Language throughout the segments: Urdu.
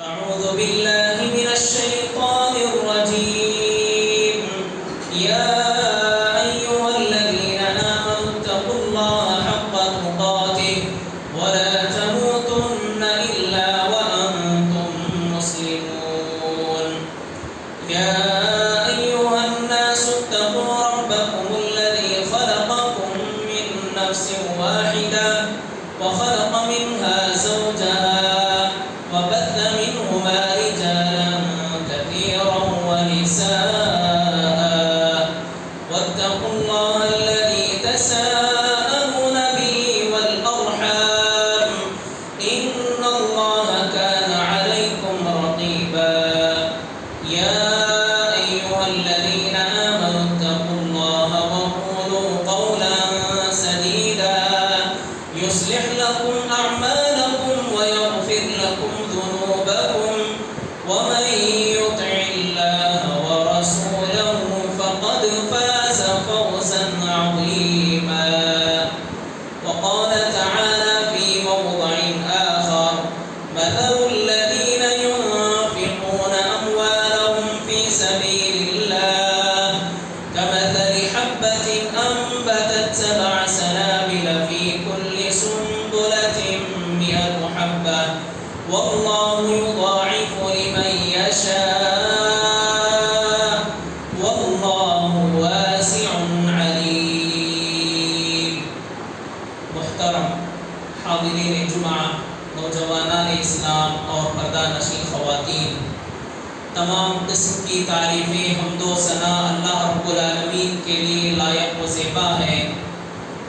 أعوذ بالله من الشيطان الرجيم يا أيها الذين آمنوا اتقوا الله حق تقاته ولا تموتن إلا وأنتم مسلمون يا أيها الناس اتقوا ربكم الذي خلقكم من نفس واحدة وخلق منها زوجها وبث منهما رجالا كثيرا ونساء واتقوا الله الذي تساءلون به والأرحام إن الله كان عليكم رقيبا يا أيها الذين آمنوا اتقوا الله وقولوا قولا سديدا يصلح لكم أعمالكم ويغفر لكم ذنوبكم ومن يطع الله ورسوله فقد فاز فوزا عظيما وقال تعالى في موضع آخر مثل الذين ينفقون أموالهم في سبيل الله كمثل حبة أنبتت 7 سنابل في كل سنبلة 100 حبة والله يضاعف لمن يشاء والله واسع عليم. محترم حاضرین جمعہ، نوجوانان اسلام اور پردہ نشین خواتین، تمام قسم کی تعریفیں حمد و ثنا اللہ رب العالمین کے لیے لائق و زیبا ہے۔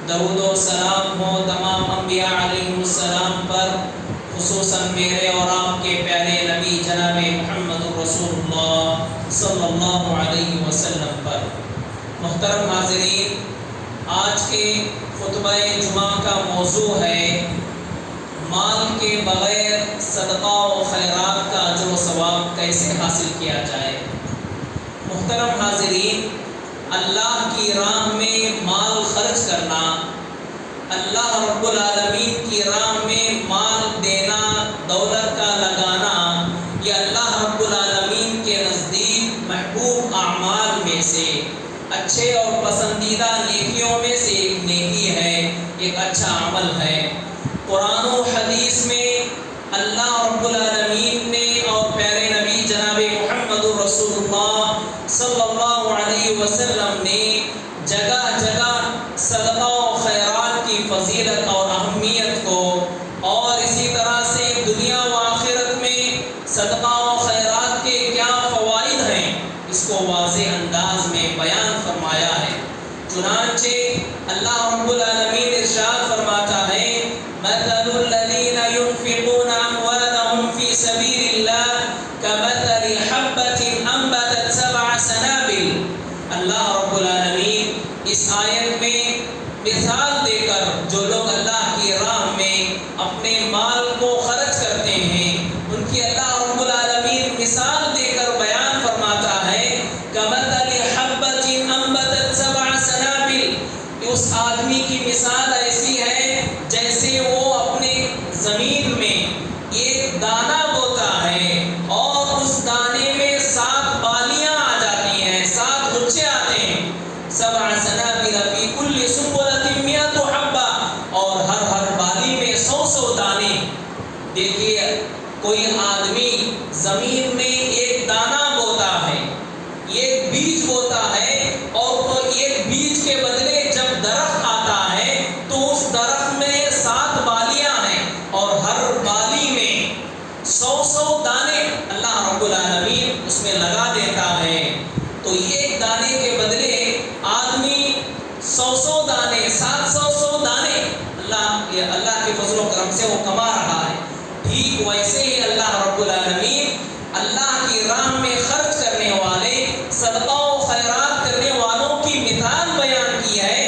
درود و سلام ہو تمام انبیاء علیہ السلام پر، خصوصاً میرے اور آپ کے پیارے نبی جناب محمد رسول اللہ صلی اللہ علیہ وسلم پر۔ محترم حاضرین، آج کے خطبہ جمعہ کا موضوع ہے مال کے بغیر صدقہ و خیرات کا اجر و ثواب کیسے حاصل کیا جائے۔ محترم حاضرین، اللہ کی راہ میں مال خرچ کرنا، اللہ رب العالمین کی راہ میں مال دینا، دولت کا لگانا، یہ اللہ رب العالمین کے نزدیک محبوب اعمال میں سے، اچھے اور پسندیدہ نیکیوں میں سے ایک نیکی ہے، ایک اچھا عمل ہے۔ قرآن و حدیث میں اللہ رب العالمین نے اور پیارے نبی جناب محمد رسول اللہ صلی اللہ علیہ وسلم نے جگہ جگہ صدقہ و خیرات کی فضیلت اور اہمیت کو، اور اسی طرح سے دنیا و آخرت میں صدقہ و خیرات کے کیا فوائد ہیں، اس کو واضح انداز میں بیان فرمایا ہے۔ چنانچہ اللہ رب العالمین ارشاد فرماتا ہے مثل الذین ينفقون اموالهم في سبيل الله كمثل حبة انبتت 7 سنابل۔ اللہ رب العالمین اس آیت میں مثال دے کر جو لوگ اللہ کی راہ میں اپنے مال کو خرچ کرتے ہیں ان کی اللہ رب العالمین مثال دے کر بیان فرماتا ہے كمثل حبة انبتت 7 سنابل، اس آدمی کی مثال ایسی ہے جیسے وہ اپنے زمین میں ایک دانہ بوتا ہے اور اس دانے میں 7 بالیاں آ جاتی ہیں، 7 گچھے آتے ہیں۔ 7 سنابل فی کل سنبلۃ 100 حبہ، اور ہر بالی میں 100 دانے۔ دیکھیے، کوئی آدمی زمین میں ایک دانہ بوتا ہے، ایک بیج بوتا ہے، اور وہ ایک بیج کے بدلے جب درخت آتا ہے تو اس درخت میں 7 بالیاں ہیں، اور ہر بالی میں 100 دانے اللہ رب العالمین اس میں لگا دیتا ہے۔ تو ایک دانے کے بدلے آدمی 100 دانے، 700 دانے اللہ کے فضل و کرم سے وہ کما رہا ہے۔ ٹھیک ویسے ہی اللہ رب العالمین اللہ کی راہ میں خرچ کرنے والے، صدقہ و خیرات کرنے والوں کی مثال بیان کی ہے،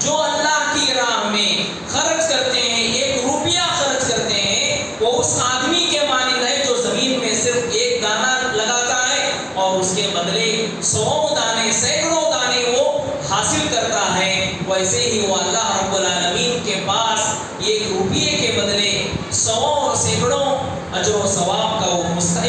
جو اللہ کی راہ میں خرچ کرتے ہیں، 1 روپیہ خرچ کرتے ہیں، وہ اس آدمی کے مانند ہے جو زمین میں صرف 1 دانہ لگاتا ہے اور اس کے بدلے 100 دانے، سینکڑوں دانے وہ حاصل کرتا ہے۔ ویسے ہی وہ اللہ رب العالمین کے پاس 1 روپیے کے بدلے 100 اور سینکڑوں اجر و ثواب کا وہ مستحق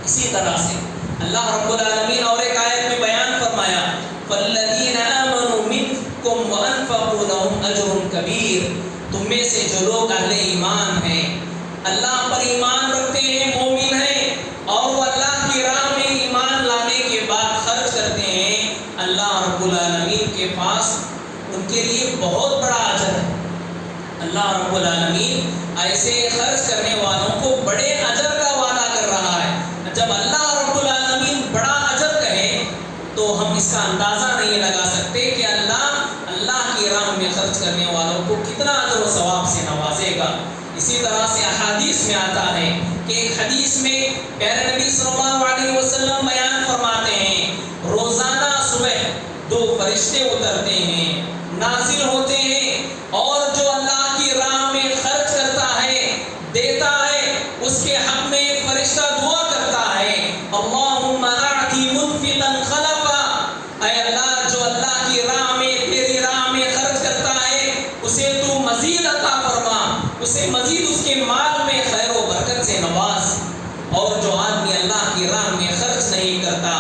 اسی طرح سے اللہ رب العالمین اور ایک آیت میں بیان فرمایا فَالَّذِينَ آمَنُوا مِنْكُمْ وَأَنفَقُوا لَهُمْ أَجْرٌ كَبِيرٌ، تم میں سے جو لوگ اہل ایمان ہیں، اللہ پر ایمان رکھتے ہیں، مومن ہیں، اور وہ اللہ کی راہ میں ایمان لانے کے بعد خرچ کرتے ہیں، اللہ رب العالمین کے پاس ان کے لیے بہت بڑا اجر ہے۔ اللہ رب العالمین ایسے خرچ کرنے والوں کو بڑے اجر کا وعدہ کر رہا ہے۔ جب اللہ رب العالمین بڑا اجر کہے تو ہم اس کا اندازہ نہیں لگا سکتے کہ اللہ کی راہ میں خرچ کرنے والوں کو کتنا اجر و ثواب سے نوازے گا۔ اسی طرح سے احادیث میں آتا ہے کہ ایک حدیث میں پیارے نبی صلی اللہ علیہ وسلم بیان فرماتے ہیں روزانہ صبح 2 فرشتے اترتے ہیں، نازل ہوتے ہیں، اور جو اللہ کی راہ میں خرچ کرتا ہے، دیتا ہے، اس کے حق میں ایک فرشتہ دعا کرتا ہے اللہم اعطی منفقا خلفا، اے اللہ جو اللہ کی راہ میں تیری راہ میں خرچ کرتا ہے اسے تو مزید عطا فرما، اسے مزید اس کے مال میں خیر و برکت سے نواز۔ اور جو آدمی اللہ کی راہ میں خرچ نہیں کرتا،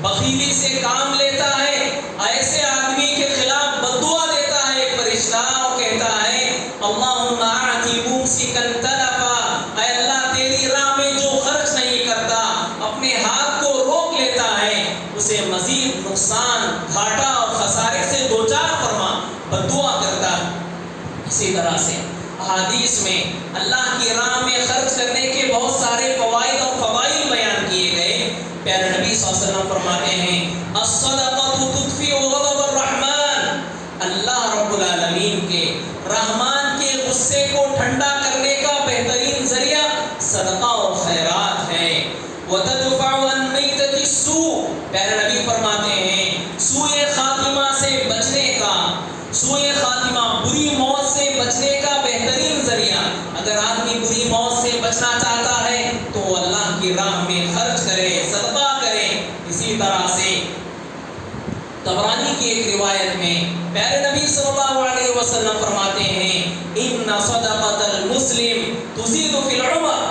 بخیلی سے کام لیتا ہے، ایسے آدمی کے خلاف بددعا دیتا ہے ایک فرشتہ اور کہتا ہے اللہم اعطی ممسکا تلفا، اے اللہ تیری راہ میں جو خرچ نہیں کرتا، اپنے ہاتھ کو روک لیتا ہے، اسے مزید نقصان، گھاٹا اور خسارے سے دوچار فرما، بددعا کرتا ہے۔ اسی طرح سے احادیث میں اللہ کی راہ میں خرچ کرنے کے بہت سارے فوائد اور فضائل بیان کیے گئے۔ پیارے نبی صلی اللہ علیہ وسلم فرماتے ہیں الصدقۃ تطفئ غضب الرحمن، اللہ رب العالمین کے رحمان کے غصے کو ٹھنڈا کرنے کا بہترین ذریعہ صدقہ و خیرات ہے۔ وتدفع عن میتۃ السوء، پیارے نبی فرماتے ہیں سوء خاتمہ سے بچنے کا، سوء خاتمہ بری موت سے بچنے کا بہترین ذریعہ، اگر آدمی بری موت سے بچنا چاہتا ہے تو وہ اللہ کی راہ میں خرچ کرے، صدقہ کرے۔ اسی طرح سے طبرانی کی ایک روایت میں پیارے نبی صلی اللہ علیہ وسلم فرماتے ہیں ان صدقۃ المسلم تزید فی العمر،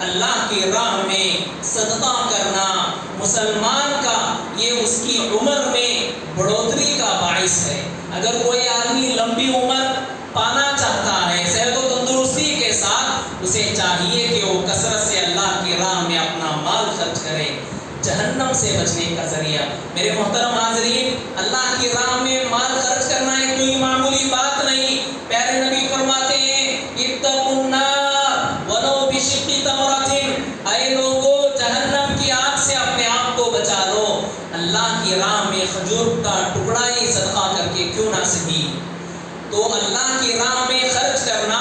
اللہ کی راہ میں صدقہ کرنا مسلمان کا یہ اس کی عمر میں بڑھوتری کا باعث ہے۔ اگر کوئی آدمی لمبی عمر پانا چاہتا ہے صحت و تندرستی کے ساتھ، اسے چاہیے کہ وہ کثرت سے اللہ کی راہ میں اپنا مال خرچ کرے، جہنم سے بچنے کا ذریعہ۔ میرے محترم حاضرین، اللہ کی راہ میں مال خرچ کرنا ایک کوئی معمولی بات نہیں۔ پیارے نبی فرماتے ہیں اتقوا النار ولو بشق تمرۃ، اے لوگو جہنم کی آگ سے اپنے آپ کو بچا لو، اللہ کی راہ میں کھجور کا ٹکڑا ہی صدقہ کر کے کیوں نہ صحیح۔ تو اللہ کی راہ میں خرچ کرنا،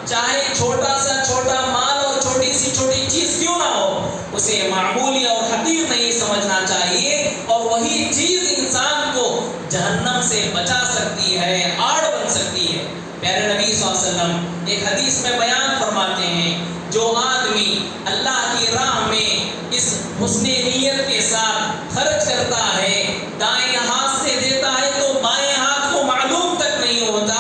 چاہے چھوٹا سا چھوٹا مال اور چھوٹی سی چھوٹی چیز کیوں نہ ہو، اسے معمولی اور حقیر نہیں سمجھنا چاہیے، اور وہی چیز انسان کو جہنم سے بچا سکتی ہے، آڑ بن سکتی ہے۔ پیارے نبی صلی اللہ علیہ وسلم ایک حدیث میں بیان فرماتے ہیں جو آدمی اللہ کی راہ میں اس حسن نیت کے ساتھ خرچ کرتا ہے، دائیں ہاتھ سے دیتا ہے تو بائیں ہاتھ کو معلوم تک نہیں ہوتا،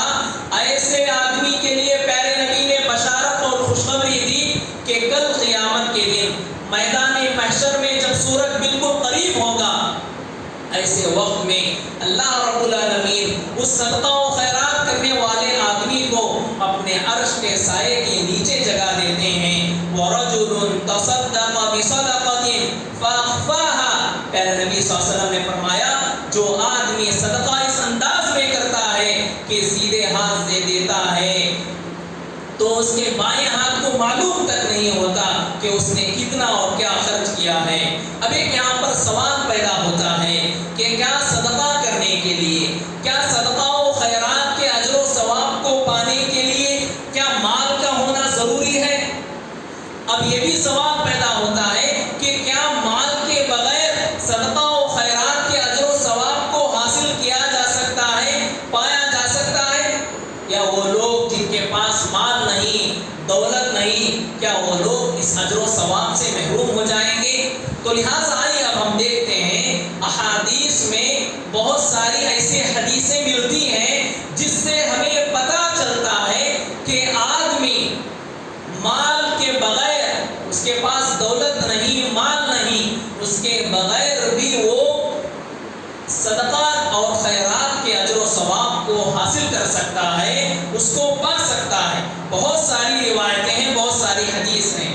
ایسے آدمی کے لیے پیارے نبی نے بشارت اور خوشخبری دی کہ کل قیامت کے دن میدان محشر میں جب سورج بالکل قریب ہوگا، ایسے وقت میں اللہ رب العالمین اس صدقہ و خیرات کرنے والے آدمی کو اپنے عرش کے سائے کے نیچے جگہ دیتے ہیں۔ وَرَجُلٌ تَصَدَّقَ بِصَدَقَةٍ فَأَخْفَاهَا، پیارے نبی صلی اللہ علیہ وسلم نے فرمایا جو آدمی صدقہ اس انداز میں کرتا ہے کہ سیدھے ہاتھ سے دیتا ہے تو اس کے بائیں ہاتھ کو معلوم تک نہیں ہوتا کہ اس نے کتنا اور کیا خرچ کیا ہے۔ اب ایک یہاں پر سوال پیدا ہوتا ہے کہ کیا صدقہ کرنے کے لیے، کیا صدقہ و خیرات کے اجر و ثواب کو پانے کے لیے کیا مال کا ہونا ضروری ہے؟ اب یہ بھی سوال پیدا ہوتا ہے کہ کیا مال کے بغیر صدقہ و خیرات کے اجر و ثواب کو حاصل کیا جا سکتا ہے، پایا جا سکتا ہے؟ یا وہ لوگ جن کے پاس مال نہیں، دولت نہیں، کیا وہ لوگ اس اجر و ثواب سے محروم ہو جائیں گے؟ تو لہٰذا آئیے اب ہم دیکھتے ہیں احادیث میں بہت ساری ایسی حدیثیں ملتی ہیں جس سے ہمیں پتہ چلتا ہے کہ آدمی مال کے بغیر، اس کے پاس دولت نہیں حاصل کر سکتا ہے، اس کو پا سکتا ہے۔ بہت ساری روایتیں ہیں، بہت ساری حدیث ہیں۔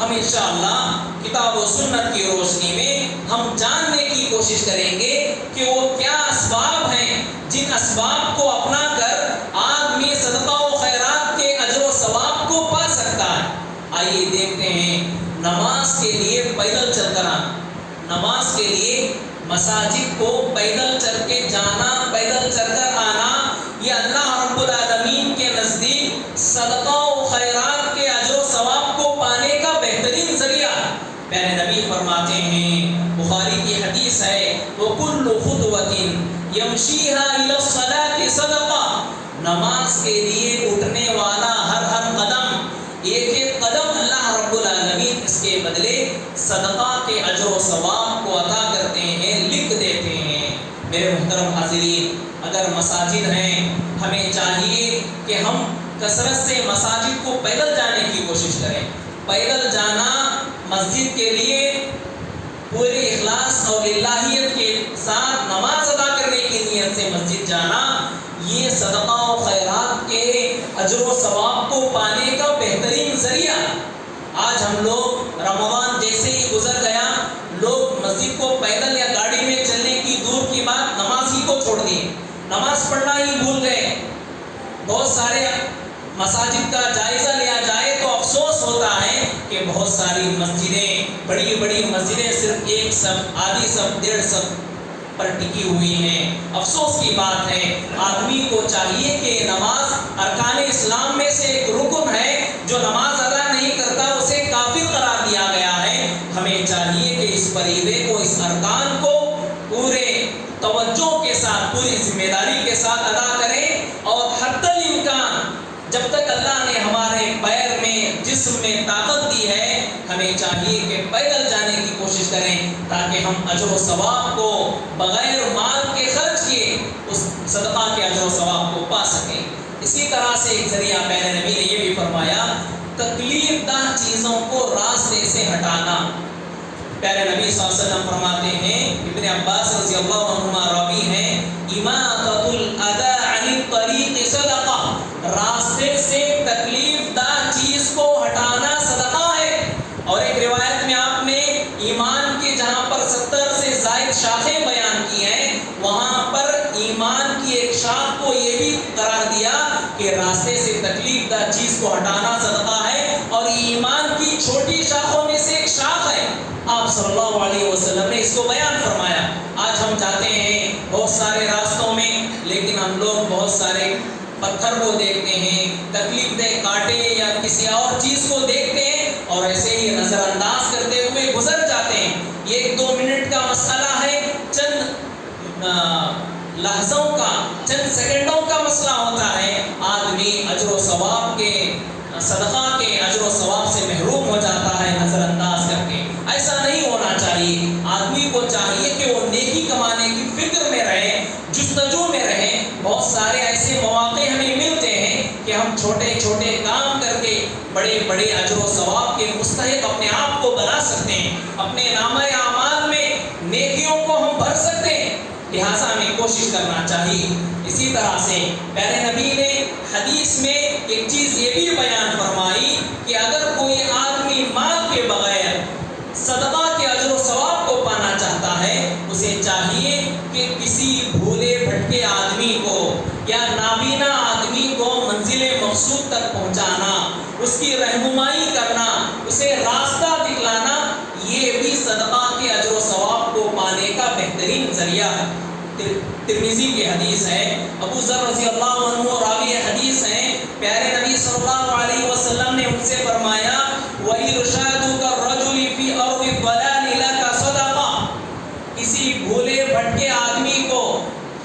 ہم انشاءاللہ کتاب و سنت کی روشنی میں ہم جاننے کی کوشش کریں گے کہ وہ کیا اسباب ہیں جن اسباب کو اپنا کر آدمی صدقہ و خیرات کے اجر و ثواب کو پا سکتا ہے۔ آئیے دیکھتے ہیں، نماز کے لیے پیدل چل کر آنا، نماز کے لیے مساجد کو پیدل چل کے جانا، پیدل چل کر آنا، یہ اللہ رب العالمین کے نزدیک صدقہ و خیرات کے اجر و ثواب کو پانے کا بہترین ذریعہ ہے۔ پیارے نبی فرماتے ہیں، بخاری کی حدیث ہے، وَكُلُّ خُطْوَةٍ يَمْشِيهَا إِلَى الصَّلَاةِ صَدَقَةٌ، نماز کے لیے اٹھنے والا ہر قدم، ایک ایک قدم اللہ رب العالمین اس کے بدلے صدقہ کے اجر و ثواب کو عطا کرتے ہیں، لکھ دیتے ہیں۔ میرے محترم حاضرین، اگر مساجد ہیں، ہمیں چاہیے کہ ہم کثرت سے مساجد کو پیدل جانے کی کوشش کریں۔ پیدل جانا مسجد کے لیے پورے اخلاص اور للہیت کے ساتھ نماز ادا کرنے کی نیت سے مسجد جانا، یہ صدقہ و خیرات کے اجر و ثواب کو پانے کا بہترین ذریعہ۔ آج ہم لوگ رمضان جیسے ہی گزر گیا، لوگ مسجد کو پیدل یا گاڑی میں چلنے کی دور کی بات، نماز ہی کو چھوڑ دی، نماز پڑھنا ہی بھول گئے۔ بہت سارے مساجد کا جائزہ لیا جائے تو افسوس ہوتا ہے کہ بہت ساری مسجدیں، بڑی بڑی مسجدیں صرف ایک صف، آدھی صف، 1.5 صف پر ٹکی ہوئی ہیں۔ افسوس کی بات ہے، آدمی کو چاہیے کہ نماز ارکان اسلام میں سے ایک رکن ہے، جو نماز ادا نہیں کرتا اسے کافر قرار دیا گیا ہے۔ ہمیں چاہیے کہ اس فریضے کو، اس ارکان کو پورے توجہ کے ساتھ، پوری ذمہ داری کے ساتھ ادا کریں، اور حتی الامکان جب تک اللہ نے ہمارے پیر میں، جسم میں طاقت دی ہے، ہمیں چاہیے کہ پیدل جانے کی کوشش کریں تاکہ ہم اجر و ثواب کو بغیر مال کے خرچ کیے اس صدقہ کے اجر و ثواب کو پا سکیں۔ اسی طرح سے ایک ذریعہ پیارے نبی نے یہ بھی فرمایا، تکلیف دہ چیزوں کو راستے سے ہٹانا۔ پیارے نبی صلی اللہ علیہ وسلم فرماتے ہیں، ابن عباس رضی اللہ عنہما راوی ہیں، اماطۃ الاذى عن الطریق صدقہ، راستے سے تکلیف دہ چیز کو ہٹانا صدقہ ہے۔ اور ایک روایت میں آپ نے ایمان کے جہاں پر 70 سے زائد شاخیں بیان کی ہیں، وہاں پر ایمان کی ایک شاخ کو یہ بھی قرار دیا کہ راستے سے تکلیف دہ چیز کو ہٹانا صدقہ ہے، اور ایمان کی چھوٹی شاخوں میں سے ایک شاخ ہے۔ آپ صلی اللہ علیہ وسلم نے اس کو بیان فرمایا۔ آج ہم جاتے ہیں بہت سارے راستوں میں، لیکن ہم لوگ بہت سارے پتھر کو دیکھتے ہیں، تکلیف دہ کانٹے یا کسی اور چیز کو دیکھتے ہیں، اور ایسے ہی نظر انداز کرتے ہوئے گزر جاتے ہیں۔ یہ 1-2 منٹ کا مسئلہ ہے، چند لحظوں کا، چند سیکنڈوں کا مسئلہ ہوتا ہے، آدمی اجر و ثواب کے، صدقہ کے اجر و ثواب سے محروم ہو جاتا ہے نظر انداز کر کے۔ ایسا نہیں ہونا چاہیے۔ آدمی کو چاہیے کہ وہ نیکی کمانے کی فکر میں رہے، جستجو میں رہے۔ بہت سارے ایسے مواقع ہمیں ملتے ہیں کہ ہم چھوٹے چھوٹے کام کر کے بڑے بڑے اجر و ثواب کے مستحق اپنے آپ کو بنا سکتے ہیں، اپنے نامہ اعمال میں نیکیوں کو ہم بھر سکتے ہیں۔ لہٰذا ہمیں کوشش کرنا چاہیے۔ اسی طرح سے پیارے نبی نے حدیث میں ایک چیز یہ بھی بیان فرمائی کہ اگر کوئی آدمی مال کے بغیر صدقہ کے اجر و ثواب کو پانا چاہتا ہے، اسے چاہیے کہ کسی بھولے بھٹکے آدمی کو یا نابینا آدمی کو منزل مقصود تک پہنچانا، اس کی رہنمائی کرنا، اسے راستہ دکھلانا، یہ بھی صدقہ کے اجر و ثواب کو پانے کا بہترین ذریعہ ہے۔ ترمذی کی حدیث ہے، ابو ذر رضی اللہ عنہ راوی حدیث ہیں، پیارے نبی صلی اللہ علیہ وسلم نے ان سے فرمایا، وَإِرْشَادُكَ الرَّجُلِ فِي أَرْضِ الضَّلَالِ لَكَ صَدَقَةٌ، کسی بھولے بھٹکے آدمی کو،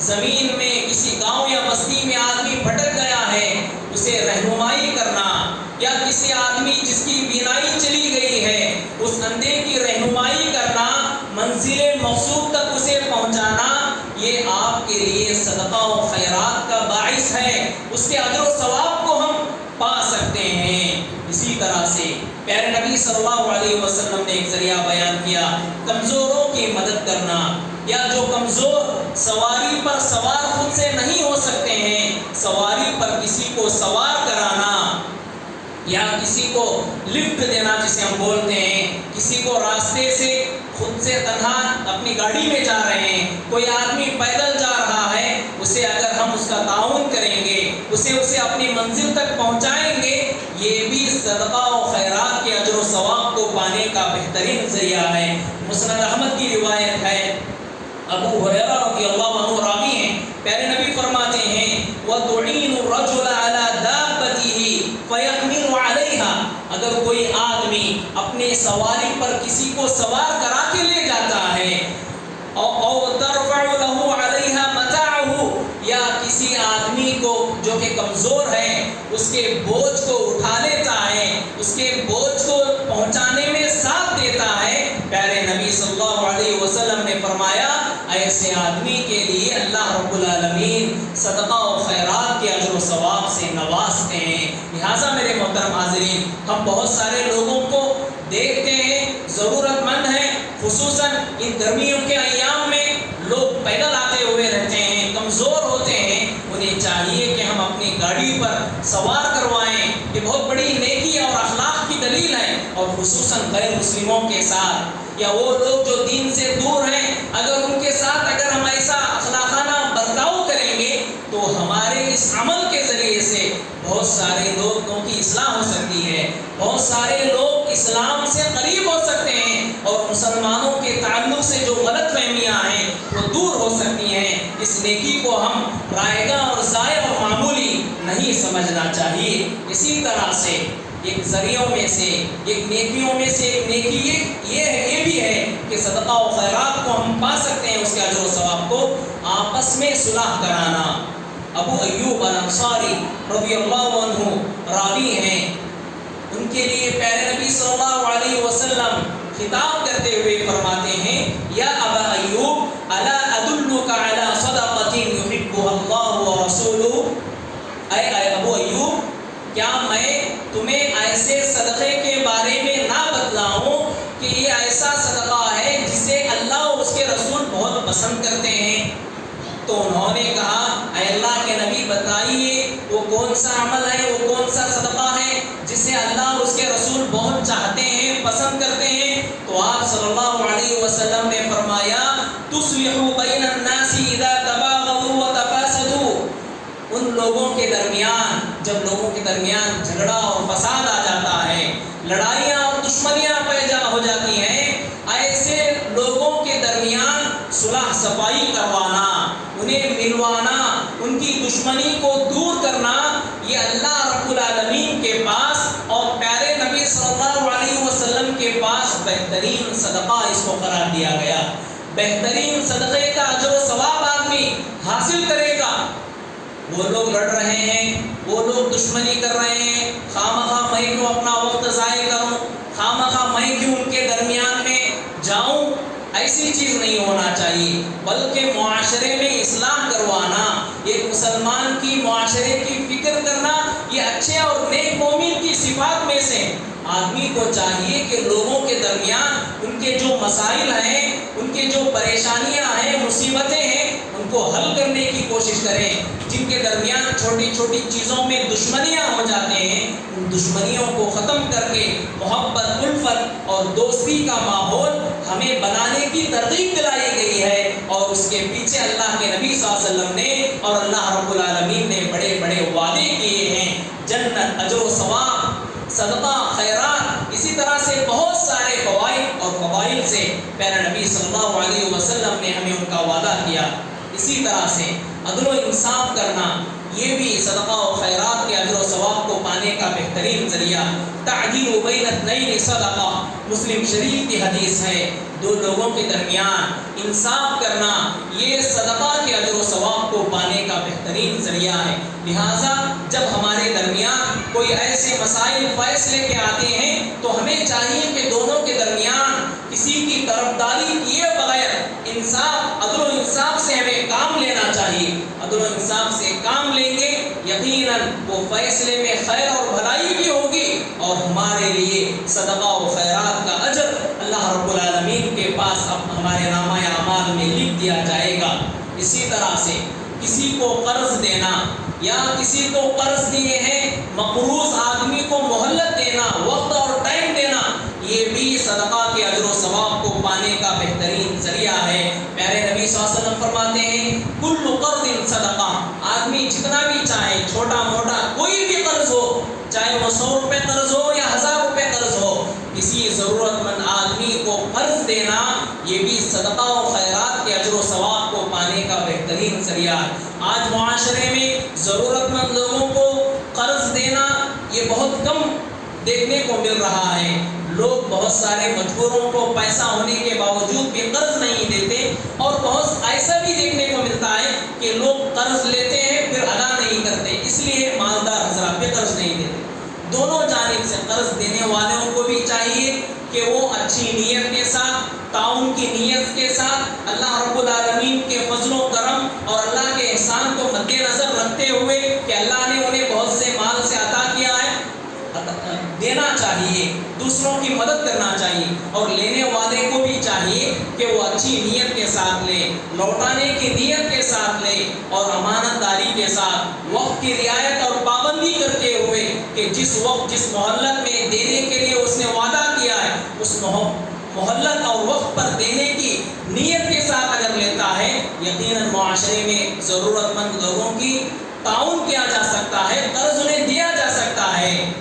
زمین میں کسی گاؤں یا بستی میں آدمی بھٹک گیا ہے، اسے رہنمائی کرنا، یا کسی آدمی جس کی بینائی چلی گئی ہے اس اندھے کی رہنمائی کرنا، منزل مقصود تک اسے پہنچانا، یہ آپ کے لیے صدقہ و خیرات کا باعث ہے، اس کے اجر و ثواب کو ہم پا سکتے ہیں۔ اسی طرح سے پیارے نبی صلی اللہ علیہ وسلم نے ایک ذریعہ بیان کیا، کمزوروں کی مدد کرنا۔ یا جو کمزور سواری پر سوار خود سے نہیں ہو سکتے ہیں، سواری پر کسی کو سوار کرانا یا کسی کو لفٹ دینا جسے ہم بولتے ہیں، کسی کو راستے سے خود سے تنہا اپنی گاڑی میں جا رہے ہیں، کوئی آدمی پیدل جا رہا ہے، اسے اگر ہم اس کا تعاون کریں گے، اسے اپنی منزل تک پہنچائیں گے، یہ بھی صدقہ و خیرات کے اجر و ثواب کو پانے کا بہترین ذریعہ ہے۔ مسند احمد کی روایت ہے، ابو ہریرہ رضی اللہ عنہ راوی ہیں، پیارے نبی فرماتے ہیں وَتُعِينُ الرَّجُلَ عَلَى دَابَّتِهِ فَيَحْمِلُ عَلَيْهَا، اگر کوئی آدمی اپنے سواری پر کسی کو سوار کرا کے لے جاتا ہے، او ترفع له علیہا متاعہ، یا کسی آدمی کو جو کہ کمزور ہے اس کے بوجھ کو اٹھا لیتا ہے، اس کے بوجھ کو پہنچانے میں ساتھ دیتا ہے، پیارے نبی صلی اللہ علیہ وسلم نے فرمایا ایسے آدمی کے لیے اللہ رب العالمین صدقہ و خیرات کے اجر و ثواب سے نوازتے ہیں۔ لہٰذا میرے محترم حاضرین، ہم بہت سارے لوگوں کو دیکھتے ہیں ضرورت مند ہیں، خصوصاً ان گرمیوں کے ایام میں لوگ پیدل آتے ہوئے رہتے ہیں، کمزور ہوتے ہیں، انہیں چاہیے کہ ہم اپنی گاڑی پر سوار کروائیں، یہ بہت بڑی نیکی اور اخلاق کی دلیل ہے، اور خصوصاً غیر مسلموں کے ساتھ یا وہ لوگ جو دین سے دور ہیں، اگر ان کے ساتھ اگر ہم ایسا اخلاقانہ برتاؤ کریں گے تو ہمارے اس عمل کے ذریعے سے بہت سارے لوگوں کی اصلاح ہو سکتی ہے، بہت سارے لوگ اسلام سے قریب ہو سکتے ہیں، اور مسلمانوں کے تعلق سے جو غلط فہمیاں ہیں وہ دور ہو سکتی ہیں۔ اس نیکی کو ہم رائگاں اور ضائع اور معمولی نہیں سمجھنا چاہیے۔ اسی طرح سے ایک ذریعوں میں سے، ایک نیکیوں میں سے ایک نیکی یہ بھی ہے کہ صدقہ و خیرات کو ہم پا سکتے ہیں، اس کے اجر و ثواب کو آپس میں صلح کرانا۔ ابو ایوب الانصاری رضی اللہ عنہ راوی ہیں، ان کے لیے پیارے نبی صلی اللہ علیہ وسلم خطاب کرتے ہوئے فرماتے ہیں یا ابا ایوب الا ادلک علی صدقۃ یحبها اللہ ورسولہ، اے ابو ایوب کیا میں تمہیں ایسے صدقے کے بارے میں نہ بتلاؤں کہ یہ ایسا صدقہ ہے جسے اللہ اور اس کے رسول بہت پسند کرتے ہیں؟ تو انہوں نے کہا اے اللہ کے نبی بتائیے وہ کون سا عمل ہے، وہ کون سا صدقہ ہے جسے اللہ اور اس کے رسول بہت چاہتے ہیں، پسند کرتے ہیں؟ تو آپ صلی اللہ علیہ وسلم نے فرمایا تصلح بین الناس اذا تباغضوا وتفاسدوا، ان لوگوں کے درمیان جب لوگوں کے درمیان جھگڑا اور فساد آ جاتا ہے، لڑائیاں اور دشمنیاں پیدا ہو جاتی ہیں، ایسے لوگوں کے درمیان صلح صفائی کروانا، انہیں ملوانا، ان کی دشمنی کو دور کرنا، یہ اللہ رب العالمین کے پاس اور پیارے نبی صلی اللہ علیہ وسلم کے پاس بہترین صدقہ اس کو قرار دیا گیا۔ بہترین صدقے کا اجر و ثواب آدمی حاصل کرے گا۔ وہ لوگ لڑ رہے ہیں، وہ لوگ دشمنی کر رہے ہیں، خواہ میں کیوں اپنا وقت ضائع کروں، خواہ میں کیوں ان کے درمیان میں جاؤں، ایسی چیز نہیں ہونا چاہیے، بلکہ معاشرے میں اصلاح کروانا، ایک مسلمان کی معاشرے کی فکر کرنا، یہ اچھے اور نیک مومن کی صفات میں سے آدمی کو چاہیے کہ لوگوں کے درمیان ان کے جو مسائل ہیں، ان کے جو پریشانیاں ہیں، مصیبتیں ہیں، ان کو حل کرنے کی کوشش کریں۔ جن کے درمیان چھوٹی چھوٹی چیزوں میں دشمنیاں ہو جاتے ہیں، ان دشمنیوں کو ختم کر کے محبت، الفت اور دوستی کا ماحول ہمیں بنانے کی ترغیب دلائی گئی ہے، اور اس کے پیچھے اللہ کے نبی صلی اللہ علیہ وسلم نے اور اللہ رب العالمین نے بڑے بڑے وعدے کیے ہیں، جنت، اجر و ثواب، صدقہ، خیرات، اسی طرح سے بہت سارے فوائد اور فضائل سے پیارے نبی صلی اللہ علیہ وسلم نے ہمیں ان کا وعدہ کیا۔ اسی طرح سے عدل و انصاف کرنا، یہ بھی صدقہ و خیرات کے اجر و ثواب کو پانے کا بہترین ذریعہ۔ تعدیل بین اثنین صدقہ، مسلم شریف کی حدیث ہے، دو لوگوں کے درمیان انصاف کرنا یہ صدقہ کے اجر و ثواب کو پانے کا بہترین ذریعہ ہے۔ لہٰذا جب ہمارے درمیان کوئی ایسے مسائل فیصلے کے آتے ہیں تو ہمیں چاہیے کہ دونوں کے درمیان کسی کی طرفداری کیے بغیر انصاف، عدل و انصاف سے ہمیں کام لینا چاہیے۔ عدل و انصاف سے کام لیں گے یقیناً وہ فیصلے میں خیر اور بھلائی بھی ہوگی، اور ہمارے لیے صدقہ و خیرات کا اجر اللہ رب العالمین کے پاس اب ہمارے نامہ اعمال میں لکھ دیا جائے گا۔ اسی طرح سے کسی کو قرض دینا یا کسی کو قرض دیے ہیں مقروض آدمی کو مہلت دینا، وقت اور ٹائم دینا، یہ بھی صدقہ کے اجر و ثواب کو پانے کا بہترین ذریعہ ہے۔ پیارے نبی صلی اللہ علیہ وسلم فرماتے ہیں کل قرض صدقہ، آدمی جتنا بھی چاہے چھوٹا موٹا کوئی بھی قرض ہو، چاہے وہ 100 روپے قرض ہو یا 1000 روپے قرض ہو، کسی ضرورت مند آدمی کو قرض دینا یہ بھی صدقہ و خیرات کے اجر و ثواب کو پانے کا بہترین ذریعہ ہے۔ آج معاشرے میں ضرورت مند لوگوں کو قرض دینا یہ بہت کم دیکھنے کو مل رہا ہے۔ لوگ بہت سارے مجبوروں کو پیسہ ہونے کے باوجود بھی قرض نہیں دیتے، اور بہت ایسا بھی دیکھنے کو ملتا ہے کہ لوگ قرض لیتے ہیں پھر ادا نہیں کرتے، اس لیے مالدار حضرات بھی قرض نہیں دیتے۔ دونوں جانب سے قرض دینے والوں کو بھی چاہیے کہ وہ اچھی نیت کے ساتھ، تعاون کی نیت کے ساتھ، اللہ رب العالمین کے فضل و کرم اور اللہ کے احسان کو مد نظر رکھتے ہوئے کہ اللہ نے انہیں بہت سے مال سے عطا کیا ہے، دینا چاہیے، دوسروں کی مدد کرنا چاہیے، اور لینے والے کو بھی چاہیے کہ وہ اچھی نیت کے ساتھ لے، لوٹانے کی نیت کے ساتھ لے، اور امانت داری کے ساتھ وقت کی رعایت اور پابندی کرتے ہوئے کہ جس وقت جس مہلت میں دینے کے لیے اس نے وعدہ کیا ہے اس مہلت اور وقت پر دینے کی نیت کے ساتھ اگر لیتا ہے، یقیناً معاشرے میں ضرورت مند لوگوں کی تعاون کیا جا سکتا ہے، قرض انہیں دیا جا سکتا ہے۔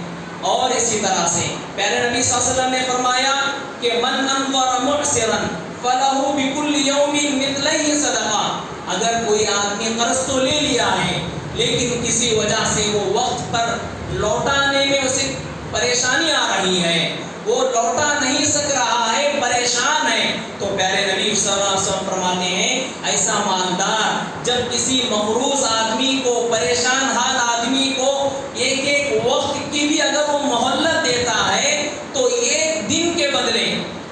اور اسی طرح سے پیارے نبی صلی اللہ علیہ وسلم نے فرمایا کہ من انظر معسرا فلہ بکل یوم مثلہ صدقہ، اگر کوئی آدمی قرض تو لے لیا ہے لیکن کسی وجہ سے وہ وقت پر لوٹانے میں اسے پریشانی آ رہی ہے، وہ لوٹا نہیں سک رہا ہے، پریشان ہے، تو پیارے نبی صلی اللہ علیہ وسلم فرماتے ہیں ایسا مالدار جب کسی مقروض آدمی کو، پریشان حال آدمی کو ایک وقت کی بھی اگر وہ مہلت دیتا ہے تو ایک دن کے بدلے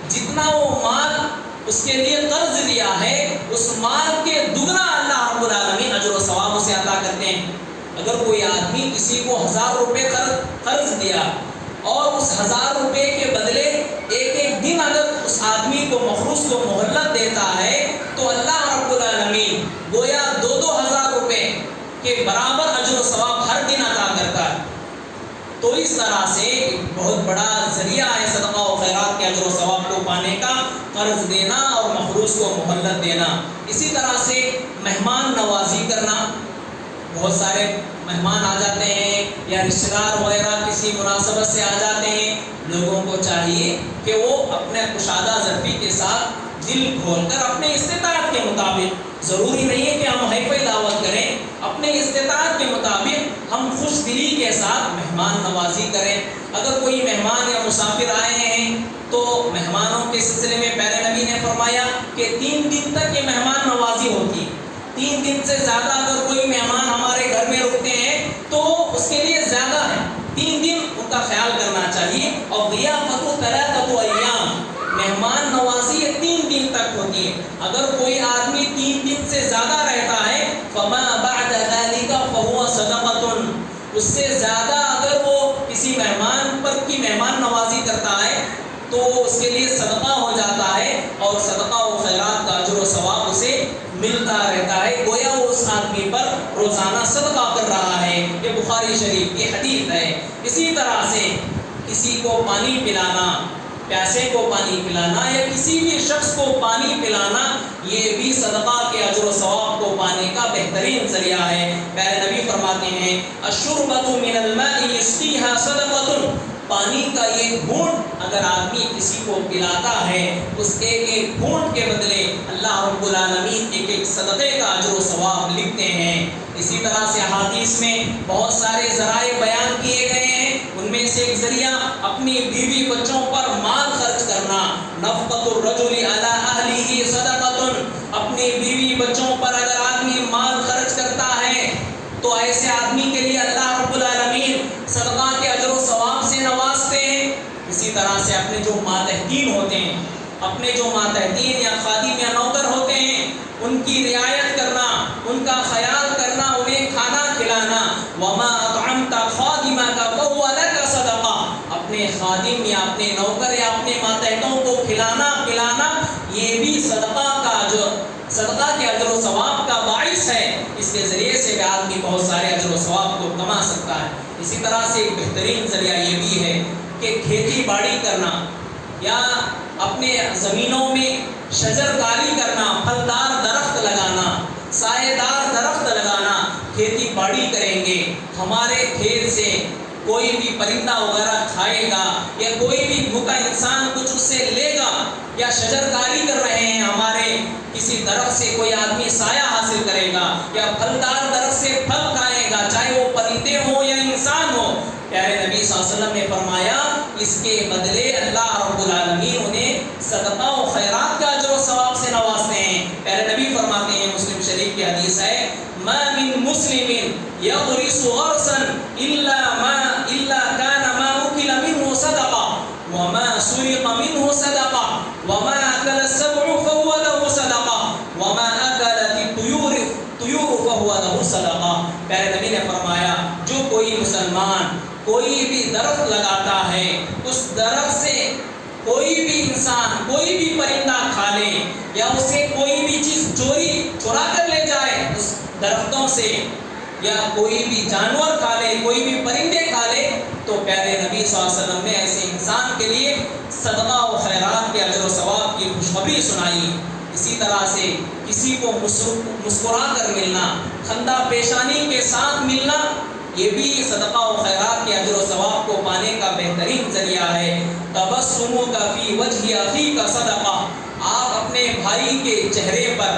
جتنا وہ مال اس کے لیے قرض دیا ہے اس مال کے دگنا اللہ رب العالمین اجر و ثواب اسے عطا کرتے ہیں۔ اگر کوئی آدمی کسی کو 1000 روپے قرض دیا اور اس 1000 روپے کے بدلے ایک دن اگر اس آدمی کو مخلوص کو مہلت دیتا ہے تو اللہ رب العالمین گویا 2000 روپے کے برابر اجر و ثواب ہر دن عطا کرتا ہے۔ تو اس طرح سے ایک بہت بڑا ذریعہ ہے صدقہ و خیرات کے اجر و ثواب کو پانے کا، قرض دینا اور مخلوص کو مہلت دینا۔ اسی طرح سے مہمان نوازی کرنا، بہت سارے مہمان آ جاتے ہیں یا رشتہ دار وغیرہ کسی مناسبت سے آ جاتے ہیں، لوگوں کو چاہیے کہ وہ اپنے کشادہ ظرفی کے ساتھ دل کھول کر اپنے استطاعت کے مطابق، ضروری نہیں ہے کہ ہم ہیفی دعوت کریں، اپنے استطاعت کے مطابق ہم خوش دلی کے ساتھ مہمان نوازی کریں۔ اگر کوئی مہمان یا مسافر آئے ہیں تو مہمانوں کے سلسلے میں پیارے نبی نے فرمایا کہ 3 دن تک یہ مہمان نوازی ہوتی ہے۔ 3 دن سے زیادہ اگر کوئی مہمان ہمارے گھر میں رکتے ہیں تو اس کے لیے زیادہ ہے، 3 دن ان کا خیال کرنا چاہیے۔ اور ضیافت 3 ایام، مہمان نوازی 3 دن تک ہوتی ہے۔ اگر کوئی آدمی 3 دن سے زیادہ رہتا ہے فما بعد ذلك فهو صدقۃ، اس سے زیادہ اگر وہ کسی مہمان پر کی مہمان نوازی کرتا ہے تو اس کے لیے صدقہ ہو جاتا ہے، اور صدقہ و خیرات کا اجر و ثواب اسے ملتا رہتا ہے، گویا وہ اس آدمی پر روزانہ صدقہ کر رہا ہے۔ یہ بخاری شریف کی حدیث ہے۔ اسی طرح سے کسی کو پانی پلانا، پیاسے کو پانی پلانا یا کسی بھی شخص کو پانی پلانا، یہ بھی صدقہ کے اجر و ثواب کو پانے کا بہترین ذریعہ ہے۔ پیارے نبی فرماتے ہیں الشربۃ من الماء یسقیھا صدقۃ، پانی کا ایک گھونٹ اگر آدمی کسی کو پلاتا ہے اس ایک گھونٹ کے بدلے اللہ رب العالمین ایک صدقے کا اجر و ثواب لکھتے ہیں۔ اسی طرح سے حدیث میں بہت سارے ذرائع بیان کیے گئے ہیں، ان میں سے ایک ذریعہ اپنی بیوی بچوں پر مال خرچ کرنا، نفقۃ الرجل علی اہلہ صدقۃ، اپنی بیوی بچوں پر اگر آدمی مال خرچ کرتا ہے تو ایسے آدمی کے لیے اللہ رب العالمین صدقہ کے اجر و ثواب سے نوازتے ہیں۔ اسی طرح سے اپنے جو ماتحتین ہوتے ہیں، اپنے جو ماتحتین یا خادم یا نوکر ہوتے ہیں ان کی رعایت کرنا، ان کا خیال کرنا، انہیں کھانا کھلانا، وما اطعمت خادمک فهو لک صدقہ، اپنے خادم یا اپنے نوکر یا اپنے ماتحتوں کو کھلانا پلانا، یہ بھی صدقہ کے اجر و ثواب کا باعث ہے۔ اس کے ذریعے سے بھی آدمی بہت سارے اجر و ثواب کو کما سکتا ہے۔ اسی طرح سے ایک بہترین ذریعہ یہ بھی ہے کہ کھیتی باڑی کرنا یا اپنے زمینوں میں شجر کاری کرنا، پھلدار درخت لگانا، سایہ دار درخت لگانا۔ کھیتی باڑی کریں گے، ہمارے کھیت سے کوئی بھی پرندہ وغیرہ کھائے گا یا کوئی بھی بھوکا انسان کچھ اس سے لے گا، یا شجر کاری کر رہے ہیں، ہمارے کسی درخت سے کوئی آدمی سایہ حاصل کرے گا یا پھلدار درخت سے پھل کھائے گا، چاہے وہ پرندے ہوں یا انسان ہو۔ پیارے نبی صلی اللہ علیہ وسلم نے فرمایا اس کے بدلے اللہ رب العالمین انہیں صدقہ و خیرات کا اجر و ثواب سے نوازتے ہیں۔ پیارے نبی فرماتے ہیں، مسلم شریف کی حدیث ہے، ما من مسلم یغرس غرسا الا کان ما اکل منه صدقہ وما سرق منه صدقہ وما اکل السبع فهو له صدقہ وما اکلت الطیور فهو له صدقہ۔ پیارے نبی نے فرمایا جو کوئی مسلمان کوئی بھی درخت لگاتا ہے، اس درخت سے کوئی بھی انسان کوئی بھی پرندہ کھا لے یا اسے کوئی بھی چیز چورا کر لے جائے اس درختوں سے، یا کوئی بھی جانور کھا لے، کوئی بھی پرندے کھا لے، تو پیارے نبی صلی اللہ علیہ وسلم نے ایسے انسان کے لیے صدقہ و خیرات کے اجر و ثواب کی خوشخبری سنائی۔ اسی طرح سے کسی کو مسکرا کر ملنا، خندہ پیشانی کے ساتھ ملنا، یہ بھی صدقہ و خیرات کے اجر و ثواب کو پانے کا بہترین ذریعہ ہے۔ تبسمک فی وجہ اخیک صدقہ، آپ اپنے بھائی کے چہرے پر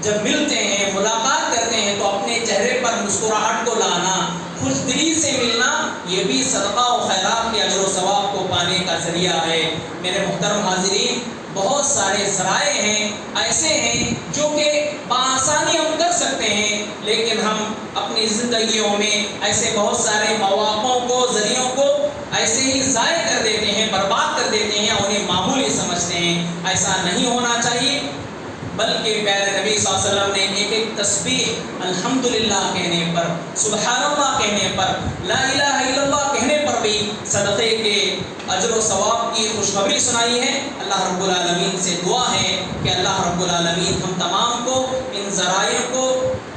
جب ملتے ہیں، ملاقات کرتے ہیں، تو اپنے چہرے پر مسکراہٹ کو لانا، خوش دلی سے ملنا، یہ بھی صدقہ و خیرات کے اجر و ثواب کو پانے کا ذریعہ ہے۔ میرے محترم حاضرین، بہت سارے ذرائع ہیں، ایسے ہیں جو کہ بآسانی ہم کر سکتے ہیں، لیکن ہم اپنی زندگیوں میں ایسے بہت سارے مواقعوں کو، ذریعوں کو ایسے ہی ضائع کر دیتے ہیں، برباد کر دیتے ہیں، انہیں معمولی سمجھتے ہیں۔ ایسا نہیں ہونا چاہیے، بلکہ پیارے نبی صلی اللہ علیہ وسلم نے ایک ایک تسبیح الحمدللہ کہنے پر، سبحان اللہ کہنے پر، لا الہ الا اللہ کہنے پر بھی صدقے کے اجر و ثواب کی خوشخبری سنائی ہے۔ اللہ رب العالمین سے دعا ہے کہ اللہ رب العالمین ہم تمام کو ان ذرائع کو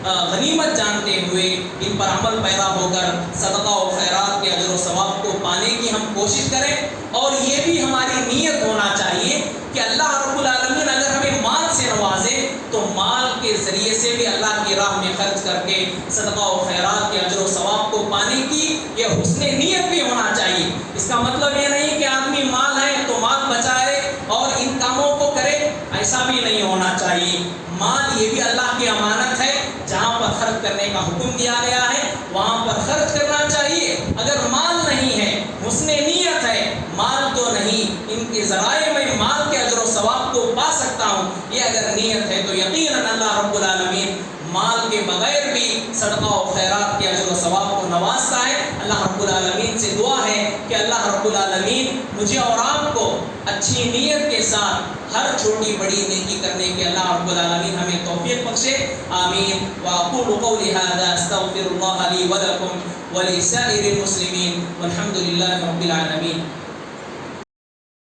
غنیمت جانتے ہوئے ان پر عمل پیرا ہو کر صدقہ و خیرات کے اجر و ثواب کو پانے کی ہم کوشش کریں، اور یہ بھی ہماری نیت ہونا چاہیے کہ اللہ رب العالمین اگر ہمیں مال سے نوازے تو مال کے ذریعے سے بھی اللہ کی راہ میں خرچ کر کے صدقہ و خیرات کے اجر و ثواب کو پانے کی یہ حسن نیت بھی ہونا چاہیے۔ اس کا مطلب یہ نہیں کہ آدمی مال ہے تو مال بچائے اور ان کاموں کو کرے، ایسا بھی نہیں ہونا چاہیے۔ مال یہ بھی اللہ کی امانت ہے، جہاں پر خرچ کرنے کا حکم دیا گیا ہے وہاں پر خرچ کرنا چاہیے۔ اگر مال نہیں ہے، حسن نیت ہے، مال تو نہیں، ان کے ذرائع میں مال کے اجر و ثواب کو پا سکتا ہوں، یہ اگر نیت ہے تو یقیناً اللہ رب العالمین مال کے بغیر بھی صدقہ و خیرات کے اجر و ثواب کو نوازتا ہے۔ اللہ رب العالمین سے دعا ہے کہ اللہ رب العالمین مجھے اور آپ کو اچھی نیت کے ساتھ ہر چھوٹی بڑی نیکی کرنے کے اللہ رب العالمین ہمیں توفیق بخشے، آمین۔ وأقول قولي هذا استغفر الله لي ولكم ولسائر المسلمين والحمد لله رب العالمين۔